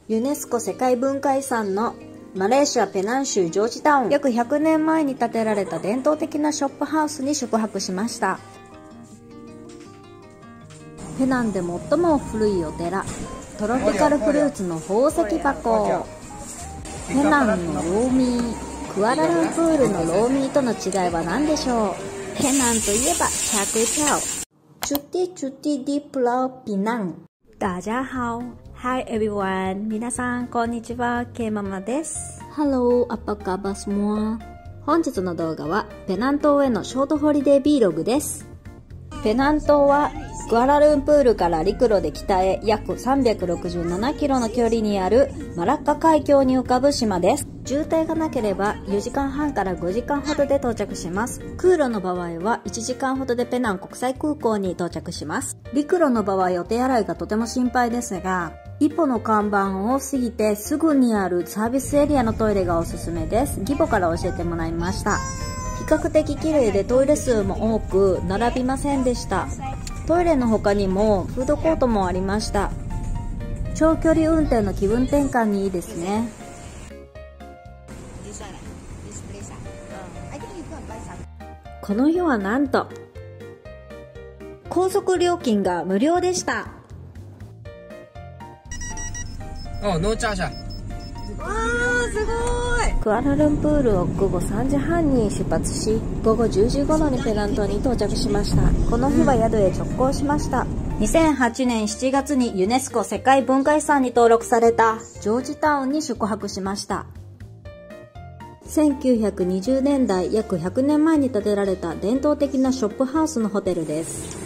ユネスコ世界文化遺産のマレーシア・ペナン州ジョージタウン、約100年前に建てられた伝統的なショップハウスに宿泊しました。ペナンで最も古いお寺、トロピカルフルーツの宝石箱。ペナンのローミー、クアラルンプールのローミーとの違いは何でしょう。ペナンといえばチャクチャオ。チュティチュティディプラピナン。大家好。Hi everyone. 皆さん、こんにちは。ケイママです。Hello, apa kabar semua? 本日の動画は、ペナン島へのショートホリデー Vlog です。ペナン島は、クアラルンプールから陸路で北へ約367キロの距離にあるマラッカ海峡に浮かぶ島です。渋滞がなければ4時間半から5時間ほどで到着します。空路の場合は1時間ほどでペナン国際空港に到着します。陸路の場合お手洗いがとても心配ですが、一歩の看板を過ぎてすぐにあるサービスエリアのトイレがおすすめです。義母から教えてもらいました。比較的綺麗でトイレ数も多く並びませんでした。トイレの他にもフードコートもありました。長距離運転の気分転換にいいですね。この日はなんと高速料金が無料でした。ノーチャージャー。わー、すごい。クアラルンプールを午後3時半に出発し、午後10時頃にペナン島に到着しました。この日は宿へ直行しました。2008年7月にユネスコ世界文化遺産に登録されたジョージタウンに宿泊しました。1920年代約100年前に建てられた伝統的なショップハウスのホテルです。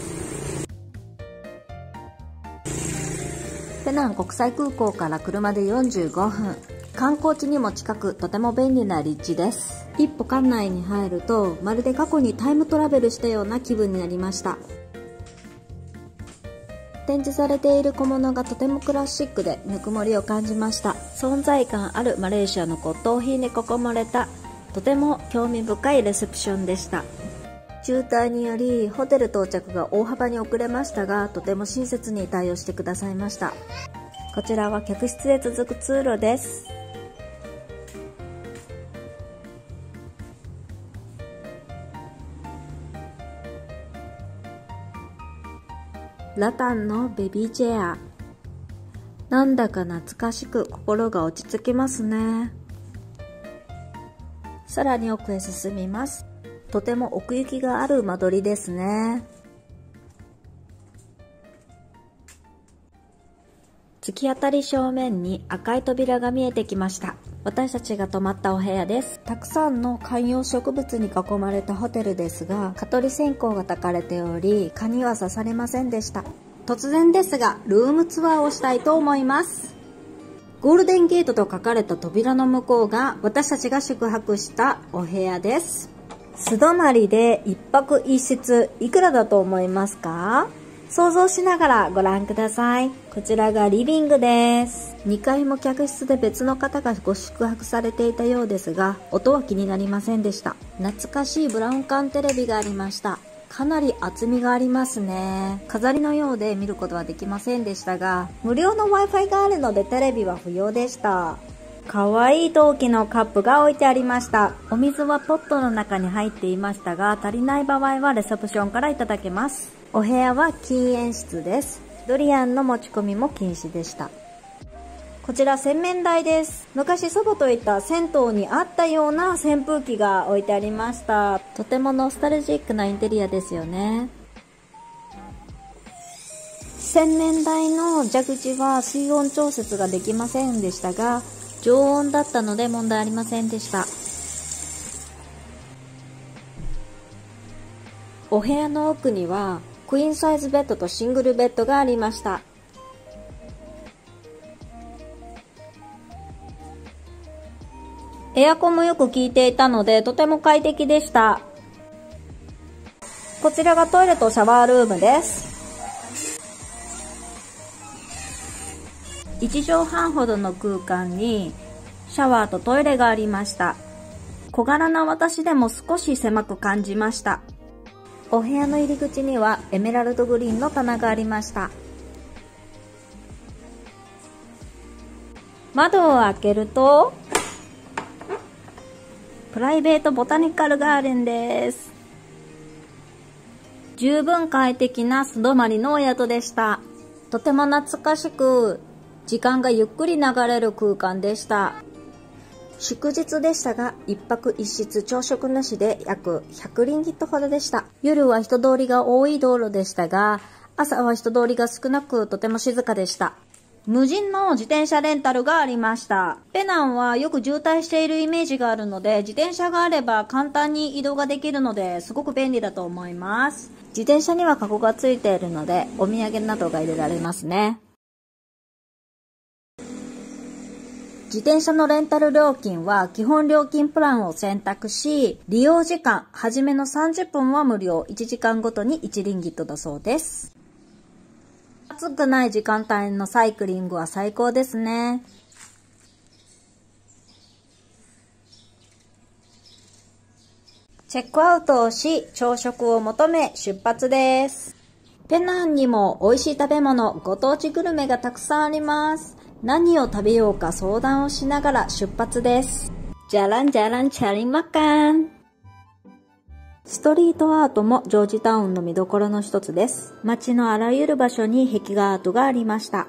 ペナン国際空港から車で45分。観光地にも近く、とても便利な立地です。一歩館内に入ると、まるで過去にタイムトラベルしたような気分になりました。展示されている小物がとてもクラシックで、ぬくもりを感じました。存在感あるマレーシアの骨董品に囲まれた、とても興味深いレセプションでした。渋滞によりホテル到着が大幅に遅れましたが、とても親切に対応してくださいました。こちらは客室へ続く通路です。ラタンのベビーチェア。なんだか懐かしく心が落ち着きますね。さらに奥へ進みます。とても奥行きがある間取りですね。突き当たり正面に赤い扉が見えてきました。私たちが泊まったお部屋です。たくさんの観葉植物に囲まれたホテルですが、蚊取り線香が焚かれており、蚊には刺されませんでした。突然ですが、ルームツアーをしたいと思います。ゴールデンゲートと書かれた扉の向こうが私たちが宿泊したお部屋です。素泊まりで一泊一室いくらだと思いますか？想像しながらご覧ください。こちらがリビングです。2階も客室で別の方がご宿泊されていたようですが、音は気になりませんでした。懐かしいブラウン管テレビがありました。かなり厚みがありますね。飾りのようで見ることはできませんでしたが、無料の Wi-Fi があるのでテレビは不要でした。かわいい陶器のカップが置いてありました。お水はポットの中に入っていましたが、足りない場合はレセプションからいただけます。お部屋は禁煙室です。ドリアンの持ち込みも禁止でした。こちら洗面台です。昔祖母といた銭湯にあったような扇風機が置いてありました。とてもノスタルジックなインテリアですよね。洗面台の蛇口は水温調節ができませんでしたが、常温だったので問題ありませんでした。お部屋の奥にはクイーンサイズベッドとシングルベッドがありました。エアコンもよく効いていたのでとても快適でした。こちらがトイレとシャワールームです。1畳半ほどの空間にシャワーとトイレがありました。小柄な私でも少し狭く感じました。お部屋の入り口にはエメラルドグリーンの棚がありました。窓を開けると、プライベートボタニカルガーデンです。十分快適な素泊まりのお宿でした。とても懐かしく、時間がゆっくり流れる空間でした。祝日でしたが、一泊一室朝食なしで約100リンギットほどでした。夜は人通りが多い道路でしたが、朝は人通りが少なくとても静かでした。無人の自転車レンタルがありました。ペナンはよく渋滞しているイメージがあるので、自転車があれば簡単に移動ができるので、すごく便利だと思います。自転車にはカゴがついているので、お土産などが入れられますね。自転車のレンタル料金は基本料金プランを選択し、利用時間、初めの30分は無料、1時間ごとに1リンギットだそうです。暑くない時間帯のサイクリングは最高ですね。チェックアウトをし、朝食を求め出発です。ペナンにも美味しい食べ物、ご当地グルメがたくさんあります。何を食べようか相談をしながら出発です。じゃらんじゃらんチャリマカン。ストリートアートもジョージタウンの見どころの一つです。街のあらゆる場所に壁画アートがありました。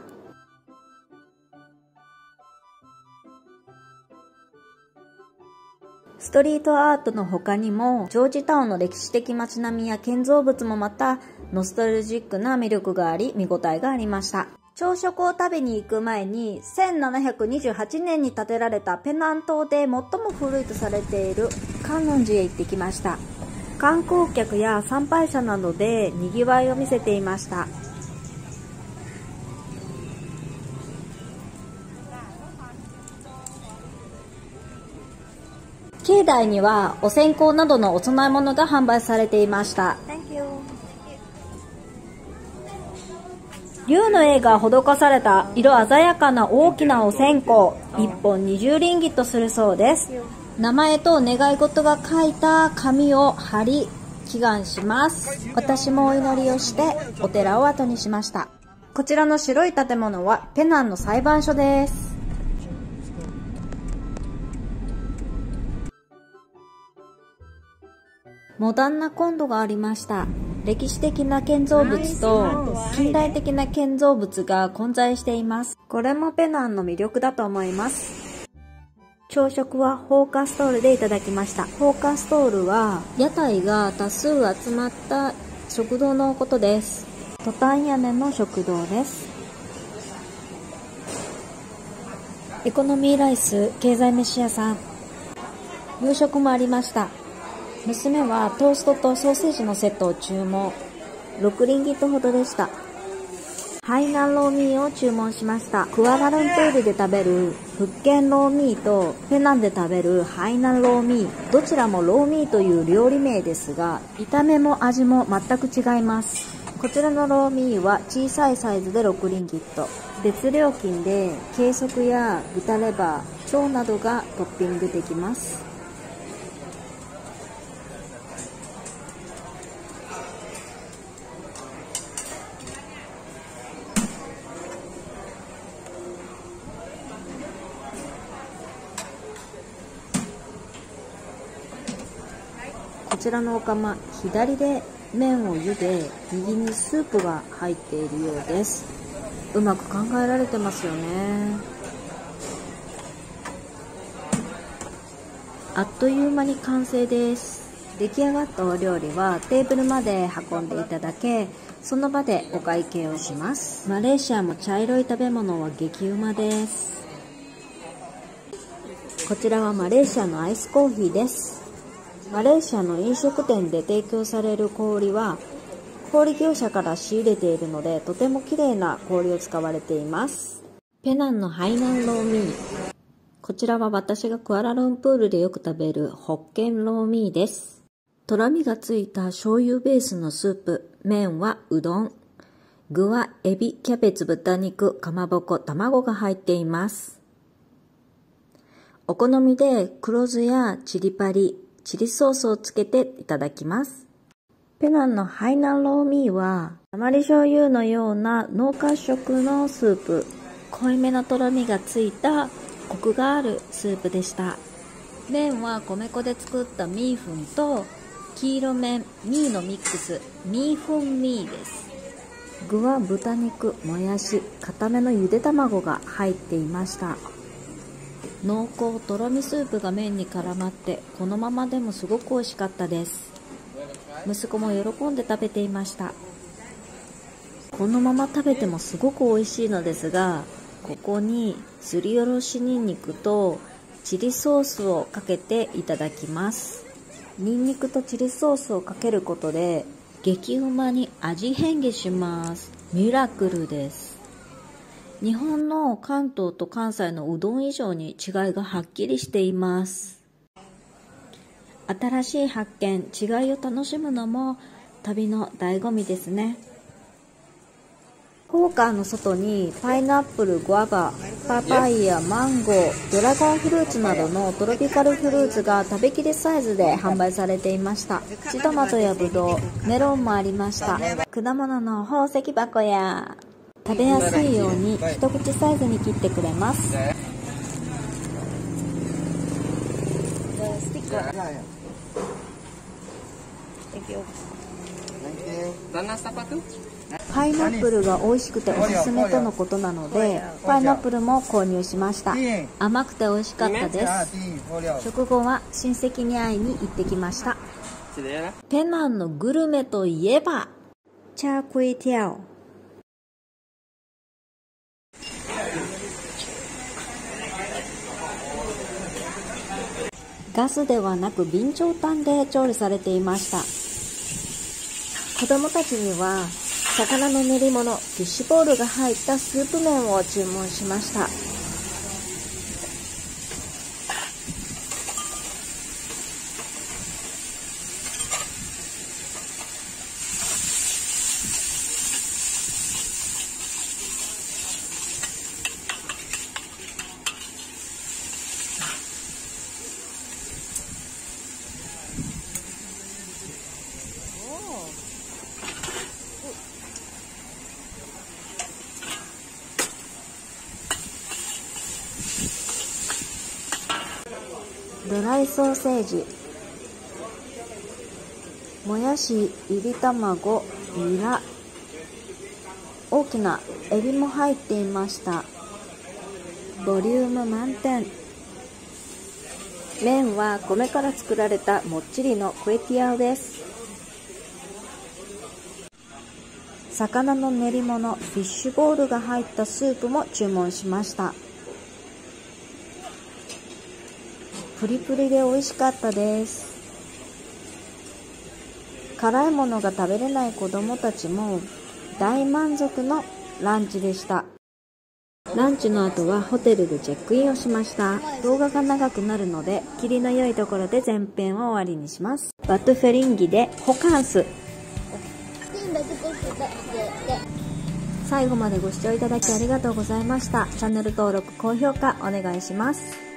ストリートアートの他にも、ジョージタウンの歴史的街並みや建造物もまたノスタルジックな魅力があり、見応えがありました。朝食を食べに行く前に、1728年に建てられたペナン島で最も古いとされている観音寺へ行ってきました。観光客や参拝者などで賑わいを見せていました。境内にはお線香などのお供え物が販売されていました。竜の絵が施された色鮮やかな大きなお線香、1本20リンギットするそうです。名前と願い事が書いた紙を貼り、祈願します。私もお祈りをしてお寺を後にしました。こちらの白い建物はペナンの裁判所です。モダンなコンロがありました。歴史的な建造物と近代的な建造物が混在しています。これもペナンの魅力だと思います。朝食はホーカストールでいただきました。ホーカストールは屋台が多数集まった食堂のことです。トタン屋根の食堂です。エコノミーライス経済飯屋さん。夕食もありました。娘はトーストとソーセージのセットを注文。6リンギットほどでした。ハイナンローミーを注文しました。クアラルンプールで食べる福建ローミーとペナンで食べるハイナンローミー。どちらもローミーという料理名ですが、見た目も味も全く違います。こちらのローミーは小さいサイズで6リンギット。別料金で計測や豚レバー、腸などがトッピングできます。こちらのお釜、左で麺を茹で、右にスープが入っているようです。うまく考えられてますよね。あっという間に完成です。出来上がったお料理はテーブルまで運んでいただけ、その場でお会計をします。マレーシアも茶色い食べ物は激うまです。こちらはマレーシアのアイスコーヒーです。マレーシアの飲食店で提供される氷は氷業者から仕入れているので、とても綺麗な氷を使われています。ペナンのハイナンローミー。こちらは私がクアラルンプールでよく食べるホッケンローミーです。とらみがついた醤油ベースのスープ、麺はうどん。具はエビ、キャベツ、豚肉、かまぼこ、卵が入っています。お好みで黒酢やチリパリ、チリソースをつけていただきます。ペナンのハイナンローミーは、あまり醤油のような濃褐色のスープ。濃いめのとろみがついたコクがあるスープでした。麺は米粉で作ったミーフンと黄色麺ミーのミックス、ミーフンミーです。具は豚肉、もやし、固めのゆで卵が入っていました。濃厚とろみスープが麺に絡まって、このままでもすごく美味しかったです。息子も喜んで食べていました。このまま食べてもすごく美味しいのですが、ここにすりおろしニンニクとチリソースをかけていただきます。ニンニクとチリソースをかけることで激うまに味変化します。ミラクルです。日本の関東と関西のうどん以上に違いがはっきりしています。新しい発見、違いを楽しむのも旅の醍醐味ですね。ポーカーの外にパイナップル、グアバ、パパイヤ、マンゴー、ドラゴンフルーツなどのトロピカルフルーツが食べきりサイズで販売されていました。プチトマトやブドウ、メロンもありました。果物の宝石箱や食べやすいように一口サイズに切ってくれます。パイナップルが美味しくておすすめとのことなので、パイナップルも購入しました。甘くて美味しかったです。食後は親戚に会いに行ってきました。ペナンのグルメといえばチャークイティアオ。ガスではなく備長炭で調理されていました。子供たちには魚の練り物、フィッシュボールが入ったスープ麺を注文しました。ドライソーセージ、もやし、いり卵、ニラ、大きなエビも入っていました。ボリューム満点。麺は米から作られたもっちりのクエティアオです。魚の練り物、フィッシュボールが入ったスープも注文しました。プリプリで美味しかったです。辛いものが食べれない子どもたちも大満足のランチでした。ランチの後はホテルでチェックインをしました。動画が長くなるので切りの良いところで前編を終わりにします。バトゥフェリンギでホカンス。最後までご視聴いただきありがとうございました。チャンネル登録、高評価お願いします。